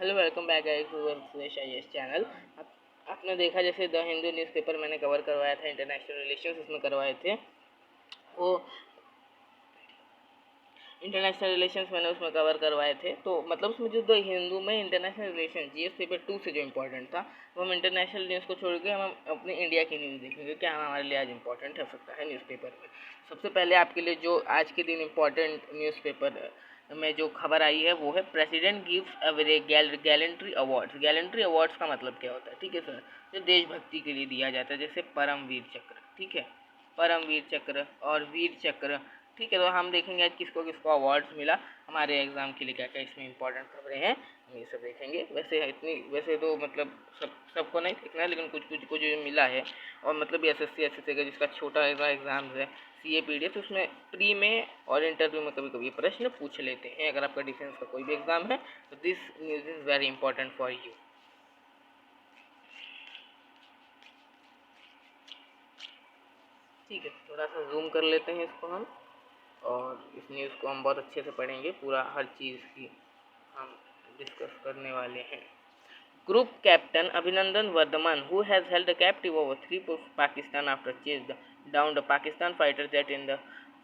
Hello welcome back guys to Suresh IAS channel. आपने देखा जैसे द हिंदू न्यूज़पेपर मैंने कवर करवाया था, इंटरनेशनल रिलेशंस उसमें करवाए थे। वो इंटरनेशनल रिलेशंस मैंने उसमें कवर करवाए थे। तो मतलब उसमें जो द हिंदू में इंटरनेशनल रिलेशन जीएस पेपर 2 से जो इम्पोर्टेंट था वो हम इंटरनेशनल न्यूज़ को छोड़ के हम अपने इंडिया की न्यूज़ देखेंगे क्या हमारे लिए आज इम्पोर्टेंट हो सकता है न्यूज़पेपर में। सबसे पहले आपके लिए जो आज के दिन इम्पोर्टेंट न्यूज़पेपर में जो खबर आई है वो है president gives away gallantry awards. Gallantry awards का मतलब क्या होता है, ठीक है सर, जो देशभक्ति के लिए दिया जाता है, जैसे परमवीर चक्र, ठीक है, परमवीर चक्र और वीर चक्र, ठीक है। तो हम देखेंगे आज किसको किसको अवार्ड्स मिला, हमारे एग्जाम के लिए क्या क्या इसमें इंपॉर्टेंट खबरें हैं, हम ये सब देखेंगे। वैसे तो मतलब सबको नहीं देखना है, लेकिन कुछ कुछ को जो मिला है और मतलब एसएससी एसएससी का जिसका छोटा एग्जाम है सीएपीडी, तो उसमें प्री में और इंटरव्यू में कभी कभी प्रश्न पूछ लेते हैं। अगर आपका डिफेंस का कोई भी एग्जाम है तो this news is very important for you. ठीक है, थोड़ा सा जूम कर लेते हैं इसको हम, और इस न्यूज़ को हम बहुत अच्छे से पढ़ेंगे, पूरा हर चीज़ की हम डिस्कस करने वाले हैं। Group captain Abhinandan Vardhaman, who has held captive over 3 Pakistan after chased down the Pakistan fighter jet in the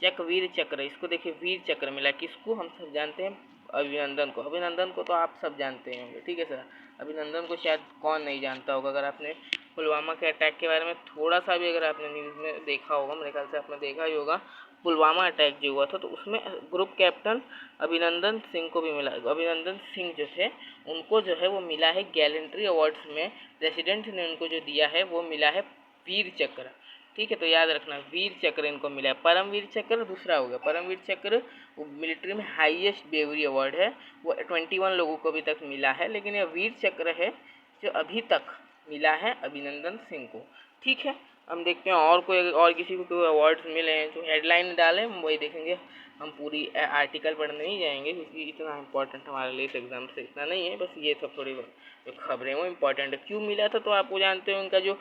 चक वीर चक्र, इसको देखिए वीर चक्र मिला, किसको हम सब जानते हैं, अभिनंदन को। अभिनंदन को तो आप सब जानते होंगे, ठीक है सर। अभिनंदन को शायद कौन नहीं जानता होगा। अगर आपने पुलवामा के अटैक के बारे में थोड़ा सा भी अगर आपने न्यूज़ में देखा होगा, मेरे ख्याल से आपने देखा ही होगा, पुलवामा अटैक जो हुआ था तो उसमें ग्रुप कैप्टन अभिनंदन सिंह को भी मिला। अभिनंदन सिंह जो थे उनको जो है वो मिला है गैलेंट्री अवार्ड्स में, प्रेसिडेंट ने उनको जो दिया है वो मिला है वीर चक्र, ठीक है। तो याद रखना वीर चक्र इनको मिला है। परमवीर चक्र दूसरा हो गया। परमवीर चक्र वो मिलिट्री में हाईएस्ट ब्रेवरी अवार्ड है, वो 21 लोगों को अभी तक मिला है, लेकिन यह वीर चक्र है जो अभी तक मिला है अभिनंदन सिंह को, ठीक है। हम देखते हैं और कोई और किसी को कोई अवार्ड्स मिले हैं जो हेडलाइन डालें हम वही देखेंगे, हम पूरी आर्टिकल पढ़ने नहीं जाएंगे क्योंकि इतना इंपॉर्टेंट हमारे लिए इस एग्ज़ाम से इतना नहीं है। बस ये सब थोड़ी जो खबरें वो इम्पोर्टेंट है। क्यों मिला था तो आप वो जानते हो, उनका जो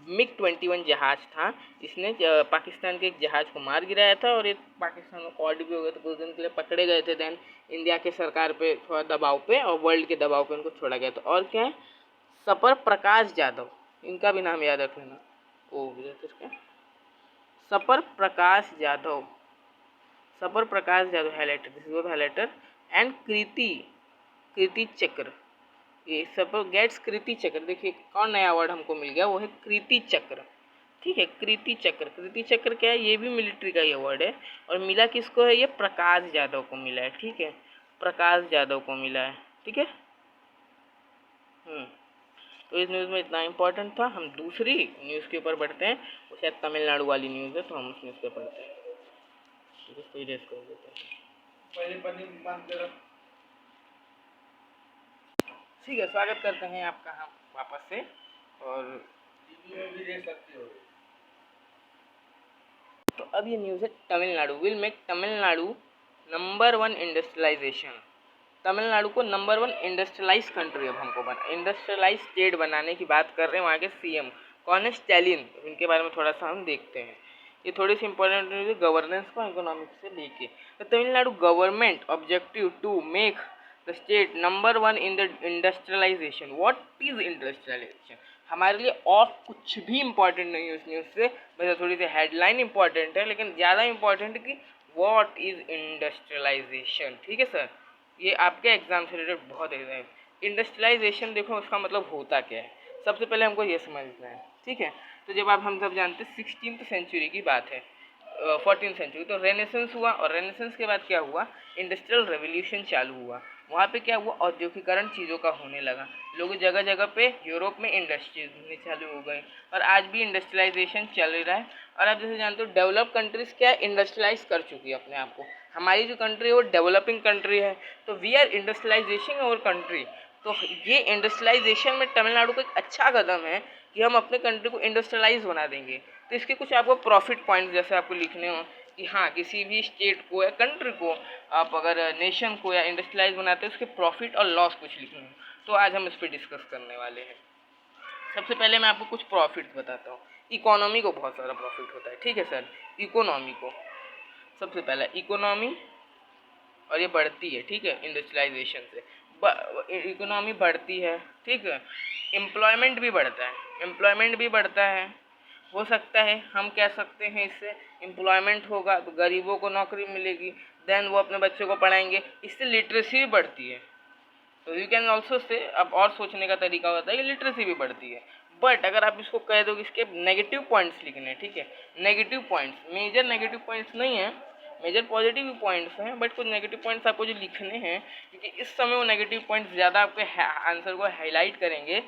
मिग 21 जहाज़ था इसने पाकिस्तान के एक जहाज़ को मार गिराया था और ये पाकिस्तान में कॉर्ड भी हो गए थे, कुछ दिन के लिए पकड़े गए थे। देन इंडिया के सरकार पे थोड़ा दबाव पे और वर्ल्ड के दबाव पे उनको छोड़ा गया था। और क्या है, सपर प्रकाश यादव, इनका भी नाम याद रख लेना। ओ क्या, सपर प्रकाश यादव, सपर Prakash Yadav highlighter, this was highlighter. And कृति चक्र, ये सपर गेट्स कृति चक्र। देखिए कौन नया अवार्ड हमको मिल गया, वो है कृति चक्र, ठीक है। कृति चक्र, कृति चक्र क्या है, ये भी मिलिट्री का ही अवार्ड है और मिला किसको है, ये प्रकाश यादव को मिला है, ठीक है, प्रकाश यादव को मिला है, ठीक है। तो इस न्यूज़ में इतना इम्पोर्टेंट था। हम दूसरी न्यूज़ के ऊपर बढ़ते हैं, वो शायद तमिलनाडु वाली न्यूज़ है, तो हम उस न्यूज़ पे पढ़ते हैं। इसको इरेज कर देते हैं पहले पन्नी बांध के रख। ठीक है, स्वागत करते हैं आपका हम वापस से। और भी दे सकते हो। तो अब ये न्यूज़ है Tamil Nadu will make Tamil Nadu number 1 industrialisation. Tamil Nadu को नंबर 1 इंडस्ट्रियलाइज कंट्री अब हमको इंडस्ट्रियलाइज स्टेट बनाने की बात कर रहे हैं वहाँ के सीएम कौन है, स्टैलिन। इनके बारे में थोड़ा सा हम देखते हैं। ये थोड़ी सी इंपॉर्टेंट न्यूज़ है गवर्नेंस को इकोनॉमिक्स से लेके। तो Tamil Nadu government objective to make the state number 1 in the industrialisation. What is industrialisation हमारे लिए और कुछ भी इंपॉर्टेंट नहीं है उस न्यूज़ से, वैसे थोड़ी सी हेडलाइन इंपॉर्टेंट है लेकिन ज़्यादा इंपॉर्टेंट है कि व्हाट इज इंडस्ट्रियलाइजेशन, ठीक है सर। ये आपके एग्जाम से रिलेटेड बहुत है। इंडस्ट्रियलाइजेशन देखो उसका मतलब होता क्या है, सबसे पहले हमको ये समझना है, ठीक है। तो जब आप हम सब जानते हैं 16th सेंचुरी की बात है, 14th सेंचुरी, तो रेनेसेंस हुआ और रेनेसेंस के बाद क्या हुआ, इंडस्ट्रियल रेवोल्यूशन चालू हुआ। वहाँ पे क्या हुआ, औद्योगिकरण चीज़ों का होने लगा। लोग जगह जगह पे यूरोप में इंडस्ट्रीज होने चालू हो गए और आज भी इंडस्ट्रियलाइजेशन चल रहा है। और आप जैसे जानते हो डेवलप कंट्रीज़ क्या इंडस्ट्रियलाइज कर चुकी है अपने आप को। हमारी जो कंट्री है वो डेवलपिंग कंट्री है, तो we are industrialisation our country. तो ये इंडस्ट्रियलाइजेशन में तमिलनाडु का एक अच्छा कदम है कि हम अपने कंट्री को इंडस्ट्रियलाइज बना देंगे। तो इसके कुछ आपको प्रॉफिट पॉइंट जैसे आपको लिखने हो कि हाँ किसी भी स्टेट को या कंट्री को आप अगर नेशन को या इंडस्ट्रियलाइज बनाते हैं उसके प्रॉफिट और लॉस कुछ लिखने हो, तो आज हम इस पर डिस्कस करने वाले हैं। सबसे पहले मैं आपको कुछ प्रॉफिट्स बताता हूँ। इकोनॉमी को बहुत सारा प्रॉफिट होता है, ठीक है सर। इकोनॉमी को सबसे पहला इकोनॉमी, और ये बढ़ती है, ठीक है, इंडस्ट्रियलाइजेशन से। इकोनॉमी बढ़ती है, ठीक है, एम्प्लॉयमेंट भी बढ़ता है, एम्प्लॉयमेंट भी बढ़ता है, हो सकता है हम कह सकते हैं इससे एम्प्लॉयमेंट होगा तो गरीबों को नौकरी मिलेगी, देन वो अपने बच्चों को पढ़ाएंगे, इससे लिटरेसी भी बढ़ती है। तो यू कैन ऑल्सो से, अब और सोचने का तरीका होता है कि लिटरेसी भी बढ़ती है। बट अगर आप इसको कह दो कि इसके नेगेटिव पॉइंट्स लिखने, ठीक है, negative points, major negative points नहीं है, मेजर पॉजिटिव पॉइंट्स हैं, बट कुछ नेगेटिव पॉइंट्स आपको जो लिखने हैं, क्योंकि इस समय वो नेगेटिव पॉइंट्स ज़्यादा आपके आंसर को हाईलाइट करेंगे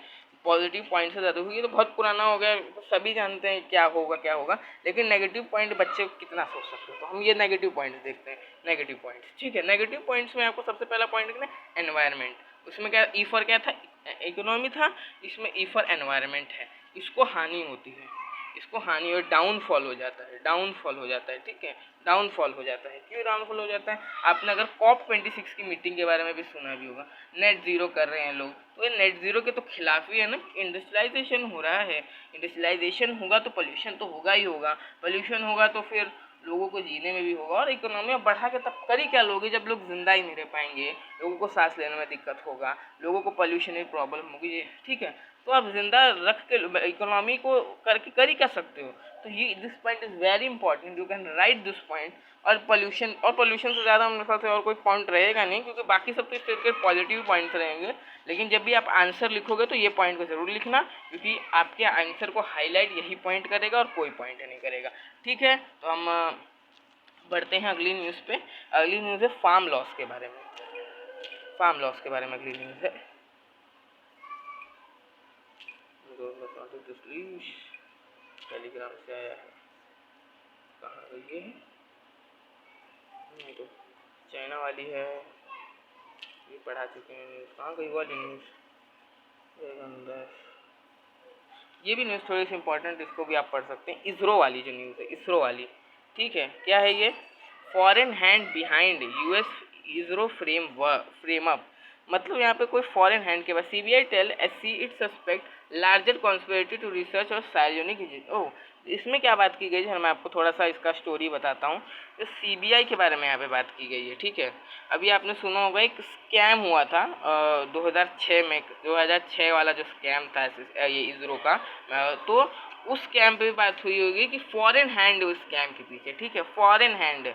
पॉजिटिव पॉइंट से ज़्यादा, क्योंकि तो बहुत पुराना हो गया, तो सभी जानते हैं क्या होगा क्या होगा, लेकिन नेगेटिव पॉइंट बच्चे कितना सोच सकते हैं, तो हम ये नेगेटिव पॉइंट्स देखते हैं। नेगेटिव पॉइंट्स, ठीक है, नेगेटिव पॉइंट्स में आपको सबसे पहला पॉइंट लिखना है एनवायरनमेंट। उसमें क्या ई फॉर क्या था, इकोनॉमी था, इसमें ई फॉर एनवायरनमेंट है, इसको हानि होती है, इसको हानि और डाउनफॉल हो जाता है, डाउनफॉल हो जाता है, ठीक है, डाउनफॉल हो जाता है। क्यों डाउनफॉल हो जाता है? आपने अगर COP26 की मीटिंग के बारे में भी सुना भी होगा, नेट ज़ीरो कर रहे हैं लोग, तो ये नेट ज़ीरो के तो खिलाफ ही है ना, इंडस्ट्रियलाइजेशन हो रहा है, इंडस्ट्रियलाइजेशन होगा तो पोल्यूशन तो होगा ही होगा, पोल्यूशन होगा तो फिर लोगों को जीने में भी होगा, और इकोनॉमी में बढ़ा के तब कर ही क्या लोगे जब लोग जिंदा ही नहीं रह पाएंगे, लोगों को सांस लेने में दिक्कत होगा, लोगों को पोल्यूशन की प्रॉब्लम होगी, ठीक है, तो आप जिंदा रख के इकोनॉमी को करके कर ही क्या सकते हो। तो ये this point is very important, you can write this point. और पोल्यूशन से ज़्यादा मेरे ख्याल से और कोई पॉइंट रहेगा नहीं, क्योंकि बाकी सब तो इस तरह के पॉजिटिव पॉइंट्स रहेंगे, लेकिन जब भी आप आंसर लिखोगे तो ये पॉइंट को ज़रूर लिखना, क्योंकि आपके आंसर को हाईलाइट यही पॉइंट करेगा और कोई पॉइंट नहीं करेगा, ठीक है। तो हम बढ़ते हैं अगली न्यूज़ पे। अगली न्यूज़ है फार्म लॉस के बारे में, फार्म लॉस के बारे में अगली न्यूज़ है। टेलीग्राम से आया है, कहाँ गई है, नहीं तो चाइना वाली है, ये पढ़ा चुके हैं न्यूज़, कहाँ गई वाली न्यूज़, ये भी न्यूज़ थोड़ी सी इंपॉर्टेंट, इसको भी आप पढ़ सकते हैं। इसरो वाली जो न्यूज़ है, इसरो वाली, ठीक है, क्या है ये, foreign hand behind US ISRO frame up, मतलब यहाँ पे कोई फॉरेन हैंड के बाद CBI tell SC it suspect larger conspiracy to research और सार्वजनिक। ओह, इसमें क्या बात की गई है, मैं आपको थोड़ा सा इसका स्टोरी बताता हूँ। तो सीबीआई के बारे में यहाँ पे बात की गई है, ठीक है। अभी आपने सुना होगा एक स्कैम हुआ था 2006 में, 2006 वाला जो स्कैम था ये इसरो का, तो उस स्कैम पे भी बात हुई होगी कि फॉरेन हैंड उस स्कैम के पीछे, ठीक है, फॉरेन हैंड।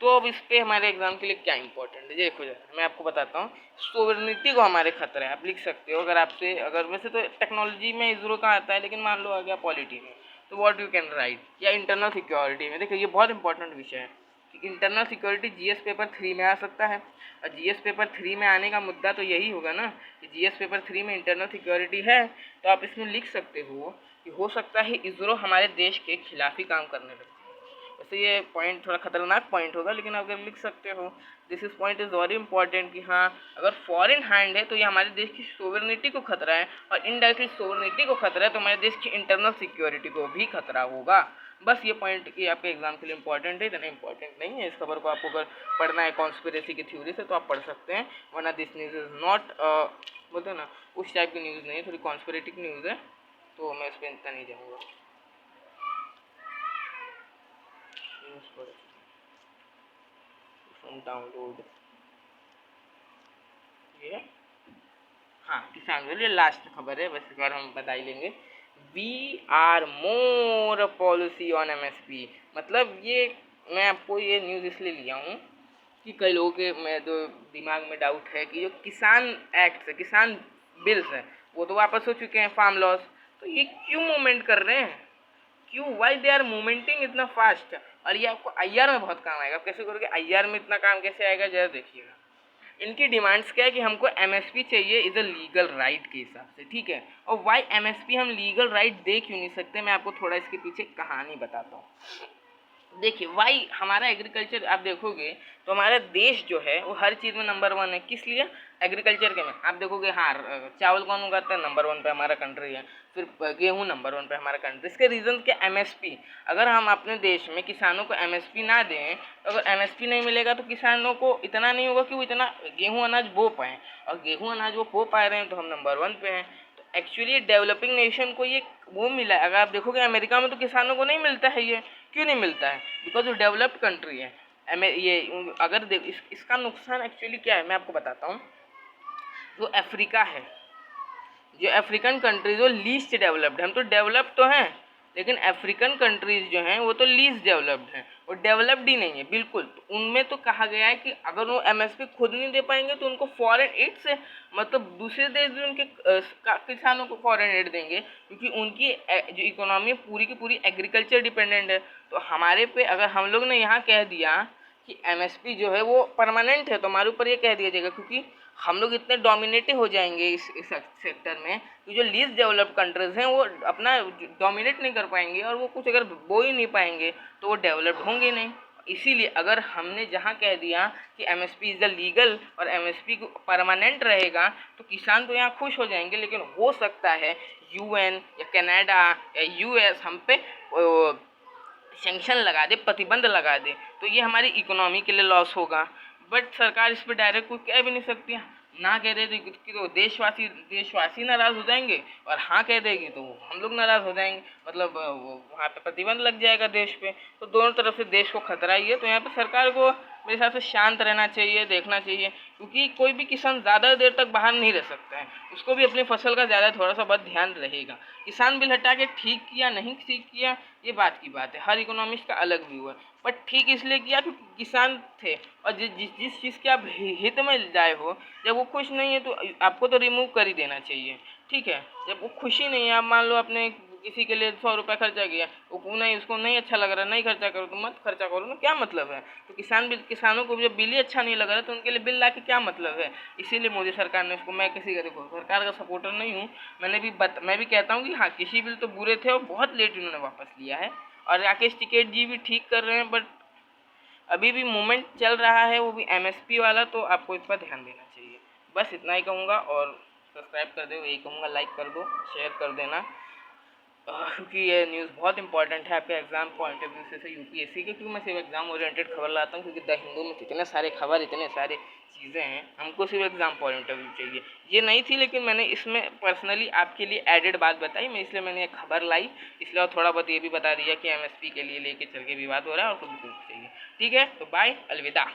तो अब इस पे हमारे एग्जाम के लिए क्या इंपॉर्टेंट है, देखो जरा मैं आपको बताता हूँ। सोवरेनिटी को हमारे खतरा है, आप लिख सकते हो, अगर वैसे तो टेक्नोलॉजी में इसरो का आता है, लेकिन मान लो आ गया पॉलिटी में, तो व्हाट यू कैन राइट, या इंटरनल सिक्योरिटी में। देखो ये बहुत इंपॉर्टेंट विषय है कि इंटरनल सिक्योरिटी जीएस पेपर 3 में आ सकता है, और जीएस पेपर 3 में आने का मुद्दा तो यही होगा ना कि जीएस पेपर 3 में इंटरनल सिक्योरिटी है, तो आप इसमें लिख सकते हो कि हो सकता है इसरो हमारे देश के खिलाफ ही काम करने लगे। वैसे ये पॉइंट थोड़ा खतरनाक पॉइंट होगा, लेकिन आप अगर लिख सकते हो, this is point is very important कि हाँ, अगर फॉरेन हैंड है तो ये हमारे देश की सोवरेनिटी को खतरा है, और इनडायरेक्टली सोवरेनिटी को खतरा है तो हमारे देश की इंटरनल सिक्योरिटी को भी खतरा होगा। बस ये पॉइंट की आपके एग्जाम के लिए इंपॉर्टेंट है, इतना इंपॉर्टेंट नहीं है। इस खबर को आपको अगर पढ़ना है कॉन्स्पिरेसी की थ्योरी से तो आप पढ़ सकते हैं, वरना दिस न्यूज़ इज़ नॉट, बोलते हैं ना, उस टाइप की न्यूज़ नहीं है, थोड़ी कॉन्स्पिरेटिव न्यूज़ है, तो मैं इस पर इतना नहीं जाऊँगा। डाउनलोड ये, हाँ, किसान के लिए लास्ट खबर है, बस एक बार हम बता ही लेंगे। We are more policy on MSP, मतलब ये मैं आपको ये न्यूज़ इसलिए लिया हूँ कि कई लोगों के मैं जो दिमाग में डाउट है कि जो किसान एक्ट है, किसान बिल्स हैं, वो तो वापस हो चुके हैं, फार्म लॉस, तो ये क्यों मूवमेंट कर रहे हैं, क्यों, वाई दे आर मूवमेंटिंग इतना फास्ट। और ये आपको आईआर में बहुत काम आएगा। आप कैसे करोगे आईआर में इतना काम कैसे आएगा, जरा देखिएगा। इनकी डिमांड्स क्या है कि हमको एमएसपी चाहिए इज अ लीगल राइट के हिसाब से, ठीक है। और वाई एमएसपी हम लीगल राइट दे क्यों नहीं सकते, मैं आपको थोड़ा इसके पीछे कहानी बताता हूँ। देखिए वाई हमारा एग्रीकल्चर आप देखोगे तो हमारा देश जो है वो हर चीज़ में नंबर 1 है। किस लिए, एग्रीकल्चर के में आप देखोगे, हाँ, चावल कौन उगाता है, नंबर 1 पे हमारा कंट्री है। फिर गेहूँ नंबर 1 पे हमारा कंट्री। इसके रीज़न क्या, एमएसपी। अगर हम अपने देश में किसानों को एमएसपी ना दें, तो अगर एमएसपी नहीं मिलेगा तो किसानों को इतना नहीं होगा कि वो इतना गेहूँ अनाज बो पाएँ, और गेहूँ अनाज वो बो पा रहे हैं तो हम नंबर 1 पे हैं। तो एक्चुअली डेवलपिंग नेशन को ये वो मिला है। अगर आप देखोगे अमेरिका में तो किसानों को नहीं मिलता है, ये क्यों नहीं मिलता है, बिकॉज वो डेवलप्ड कंट्री है। ये अगर इसका नुकसान एक्चुअली क्या है मैं आपको बताता हूँ। जो अफ्रीका है, जो अफ्रीकन कंट्रीज वो लीस्ट डेवलप्ड है। हम तो डेवलप्ड तो हैं, लेकिन अफ्रीकन कंट्रीज जो हैं वो तो लीस्ट डेवलप्ड हैं, वो डेवलप्ड ही नहीं है बिल्कुल। तो उनमें तो कहा गया है कि अगर वो एमएसपी खुद नहीं दे पाएंगे तो उनको फॉरेन एड से, मतलब दूसरे देश भी उनके किसानों को फॉरेन एड देंगे, क्योंकि उनकी जो इकोनॉमी पूरी की पूरी एग्रीकल्चर डिपेंडेंट है। तो हमारे पे अगर हम लोग ने यहाँ कह दिया कि एमएसपी जो है वो परमानेंट है, तो हमारे ऊपर ये कह दिया जाएगा, क्योंकि हम लोग इतने डोमिनेटिव हो जाएंगे इस सेक्टर में कि जो लीस्ट डेवलप्ड कंट्रीज हैं वो अपना डोमिनेट नहीं कर पाएंगे, और वो कुछ अगर बो ही नहीं पाएंगे तो वो डेवलप्ड होंगे नहीं। इसीलिए अगर हमने जहाँ कह दिया कि एमएसपी इज़ द लीगल और एमएसपी परमानेंट रहेगा, तो किसान तो यहाँ खुश हो जाएंगे, लेकिन हो सकता है यूएन या कनाडा या यूएस हम पे सैंक्शन लगा दे, प्रतिबंध लगा दे, तो ये हमारी इकोनॉमी के लिए लॉस होगा। बट सरकार इस पर डायरेक्ट कुछ कह भी नहीं सकती है, ना कह दे तो देशवासी नाराज़ हो जाएंगे, और हाँ कह देगी तो हम लोग नाराज़ हो जाएंगे, मतलब वहाँ पे प्रतिबंध लग जाएगा देश पे। तो दोनों तरफ से देश को खतरा ही है। तो यहाँ पे सरकार को मेरे हिसाब से शांत रहना चाहिए, देखना चाहिए, क्योंकि कोई भी किसान ज़्यादा देर तक बाहर नहीं रह सकता है, उसको भी अपनी फसल का ज़्यादा थोड़ा सा बहुत ध्यान रहेगा। किसान बिल हटा के ठीक किया नहीं ठीक किया ये बात की बात है, हर इकोनॉमिस्ट का अलग व्यू है, बट ठीक इसलिए किया क्योंकि किसान थे, और जिस चीज़ के आप हित में जाए हो, जब वो खुश नहीं है तो आपको तो रिमूव कर ही देना चाहिए, ठीक है। जब वो खुशी नहीं है, आप मान लो आपने किसी के लिए 100 रुपये खर्चा किया, वो नहीं, उसको नहीं अच्छा लग रहा, नहीं खर्चा करो, तो मत खर्चा करो ना, क्या मतलब है। तो किसानों को जब बिल ही अच्छा नहीं लग रहा तो उनके लिए बिल ला के क्या मतलब है। इसीलिए मोदी सरकार ने उसको, मैं किसी का देखो सरकार का सपोर्टर नहीं हूँ, मैं भी कहता हूँ कि हाँ किसी बिल तो बुरे थे और बहुत लेट इन्होंने वापस लिया है, और राकेश टिकैत जी भी ठीक कर रहे हैं, बट अभी भी मूवमेंट चल रहा है, वो भी एमएसपी वाला, तो आपको इस पर ध्यान देना चाहिए। बस इतना ही कहूँगा, और सब्सक्राइब कर दो, यही कहूँगा, लाइक कर दो, शेयर कर देना, क्योंकि ये न्यूज़ बहुत इंपॉर्टेंट है आपके एग्जाम पॉइंट ऑफ व्यू से यूपीएससी के, क्योंकि मैं सिर्फ एग्जाम ओरिएंटेड खबर लाता हूँ, क्योंकि द हिंदू में इतने सारे खबर, इतने सारे चीज़ें हैं, हमको सिर्फ एग्जाम पॉइंट ऑफ व्यू चाहिए। ये नहीं थी, लेकिन मैंने इसमें पर्सनली आपके लिए एडेड बात बताई, मैं इसलिए मैंने एक खबर लाई, इसलिए और थोड़ा बहुत ये भी बता दिया कि एमएसपी के लिए लेके चल के विवाद हो रहा है और कुछ चाहिए। ठीक है, तो बाय, अलविदा।